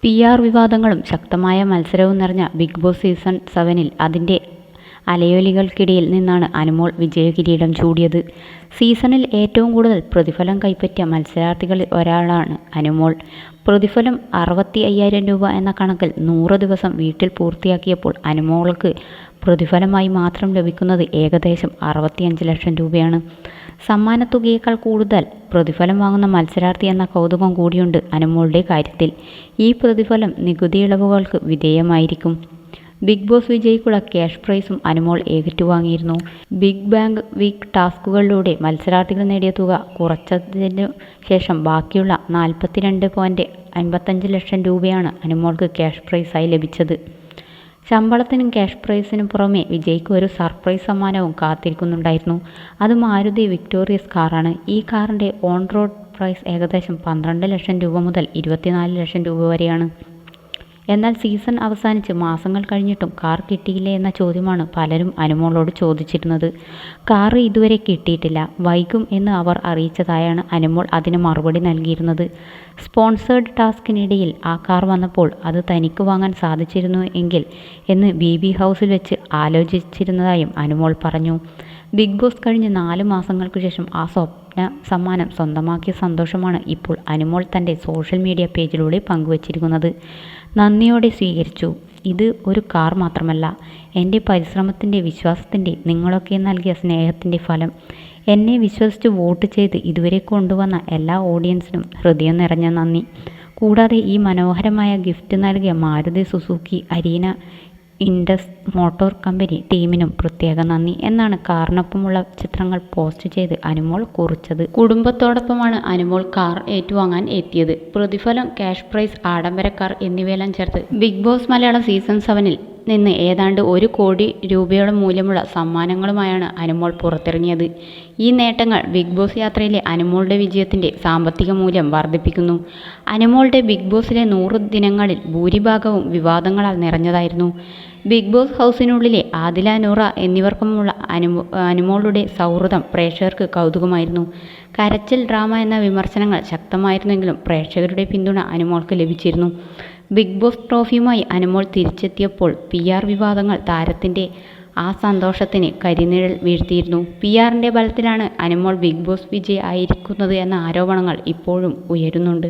PR വിവാദങ്ങളും ശക്തമായ മത്സരവും നിറഞ്ഞ ബിഗ് ബോസ് സീസൺ 7-ൽ അതിൻ്റെ അലയൊലികൾക്കിടയിൽ നിന്നാണ് അനുമോൾ വിജയകിരീടം ചൂടിയത്. സീസണിൽ ഏറ്റവും കൂടുതൽ പ്രതിഫലം കൈപ്പറ്റിയ മത്സരാർത്ഥികളിൽ ഒരാളാണ് അനുമോൾ. പ്രതിഫലം 65,000 രൂപ എന്ന കണക്കിൽ 100 ദിവസം വീട്ടിൽ പൂർത്തിയാക്കിയപ്പോൾ അനുമോൾക്ക് പ്രതിഫലമായി മാത്രം ലഭിക്കുന്നത് ഏകദേശം 65 ലക്ഷം രൂപയാണ്. സമ്മാനത്തുകയേക്കാൾ കൂടുതൽ പ്രതിഫലം വാങ്ങുന്ന മത്സരാർത്ഥി എന്ന കൗതുകം കൂടിയുണ്ട് അനുമോളുടെ കാര്യത്തിൽ. ഈ പ്രതിഫലം നികുതി ഇളവുകൾക്ക് വിധേയമായിരിക്കും. ബിഗ് ബോസ് വിജയിക്കുള്ള ക്യാഷ് പ്രൈസും അനുമോൾ ഏറ്റുവാങ്ങിയിരുന്നു. ബിഗ് ബാങ് വീക്ക് ടാസ്കുകളിലൂടെ മത്സരാർത്ഥികൾ നേടിയ തുക കുറച്ചതിനു ശേഷം ബാക്കിയുള്ള 42.55 ലക്ഷം രൂപയാണ് അനുമോൾക്ക് ക്യാഷ് പ്രൈസായി ലഭിച്ചത്. ശമ്പളത്തിനും ക്യാഷ് പ്രൈസിനും പുറമെ വിജയ്ക്ക് ഒരു സർപ്രൈസ് സമ്മാനവും കാത്തിരിക്കുന്നുണ്ടായിരുന്നു. അത് മാരുതി വിക്ടോറിയസ് കാറാണ്. ഈ കാറിൻ്റെ ഓൺ റോഡ് പ്രൈസ് ഏകദേശം 12 ലക്ഷം രൂപ മുതൽ 24 ലക്ഷം രൂപ വരെയാണ്. എന്നാൽ സീസൺ അവസാനിച്ച് മാസങ്ങൾ കഴിഞ്ഞിട്ടും കാർ കിട്ടിയില്ലേ എന്ന ചോദ്യമാണ് പലരും അനുമോളോട് ചോദിച്ചിരുന്നത്. കാർ ഇതുവരെ കിട്ടിയിട്ടില്ല, വൈകും എന്ന് അവർ അറിയിച്ചതായാണ് അനുമോൾ അതിന് മറുപടി നൽകിയിരുന്നത്. സ്പോൺസേഡ് ടാസ്കിനിടയിൽ ആ കാർ വന്നപ്പോൾ അത് തനിക്ക് വാങ്ങാൻ സാധിച്ചിരുന്നു എങ്കിൽ എന്ന് BB ഹൗസിൽ വെച്ച് ആലോചിച്ചിരുന്നതായും അനുമോൾ പറഞ്ഞു. ബിഗ് ബോസ് കഴിഞ്ഞ് 4 മാസങ്ങൾക്കു ശേഷം ആ സ്വപ്ന സമ്മാനം സ്വന്തമാക്കിയ സന്തോഷമാണ് ഇപ്പോൾ അനുമോൾ തൻ്റെ സോഷ്യൽ മീഡിയ പേജിലൂടെ പങ്കുവച്ചിരിക്കുന്നത്. നന്ദിയോടെ സ്വീകരിച്ചു. ഇത് ഒരു കാർ മാത്രമല്ല, എൻ്റെ പരിശ്രമത്തിൻ്റെ, വിശ്വാസത്തിൻ്റെ, നിങ്ങളൊക്കെ നൽകിയ സ്നേഹത്തിൻ്റെ ഫലം. എന്നെ വിശ്വസിച്ച് വോട്ട് ചെയ്ത് ഇതുവരെ കൊണ്ടുവന്ന എല്ലാ ഓഡിയൻസിനും ഹൃദയം നിറഞ്ഞ നന്ദി. കൂടാതെ ഈ മനോഹരമായ ഗിഫ്റ്റ് നൽകിയ Maruti Suzuki arena Indus motor company ടീമിനും പ്രത്യേക നന്ദി എന്നാണ് കാറിനൊപ്പമുള്ള ചിത്രങ്ങൾ പോസ്റ്റ് ചെയ്ത് അനുമോൾ കുറിച്ചത്. കുടുംബത്തോടൊപ്പമാണ് അനുമോൾ കാർ ഏറ്റുവാങ്ങാൻ എത്തിയത്. പ്രതിഫലം, ക്യാഷ് പ്രൈസ്, ആഡംബര കാർ എന്നിവയെല്ലാം ചേർത്ത് ബിഗ് ബോസ് മലയാളം സീസൺ 7-ൽ നിന്ന് ഏതാണ്ട് 1 കോടി രൂപയോളം മൂല്യമുള്ള സമ്മാനങ്ങളുമായാണ് അനുമോൾ പുറത്തിറങ്ങിയത്. ഈ നേട്ടങ്ങൾ ബിഗ് ബോസ് യാത്രയിലെ അനുമോളുടെ വിജയത്തിൻ്റെ സാമ്പത്തിക മൂല്യം വർദ്ധിപ്പിക്കുന്നു. അനുമോളുടെ ബിഗ് ബോസിലെ 100 ദിനങ്ങളിൽ ഭൂരിഭാഗവും വിവാദങ്ങളാൽ നിറഞ്ഞതായിരുന്നു. ബിഗ് ബോസ് ഹൗസിനുള്ളിലെ ആദില, നൂറ എന്നിവർക്കുമുള്ള അനുമോളുടെ സൗഹൃദം പ്രേക്ഷകർക്ക് കൗതുകമായിരുന്നു. കരച്ചിൽ ഡ്രാമ എന്ന വിമർശനങ്ങൾ ശക്തമായിരുന്നെങ്കിലും പ്രേക്ഷകരുടെ പിന്തുണ അനുമോൾക്ക് ലഭിച്ചിരുന്നു. ബിഗ് ബോസ് ട്രോഫിയുമായി അനുമോൾ തിരിച്ചെത്തിയപ്പോൾ PR വിവാദങ്ങൾ താരത്തിൻ്റെ ആ സന്തോഷത്തിന് കരിനിഴൽ വീഴ്ത്തിയിരുന്നു. PRൻ്റെ ബലത്തിലാണ് അനുമോൾ ബിഗ് ബോസ് വിജയി ആയിരിക്കുന്നത് എന്ന ആരോപണങ്ങൾ ഇപ്പോഴും ഉയരുന്നുണ്ട്.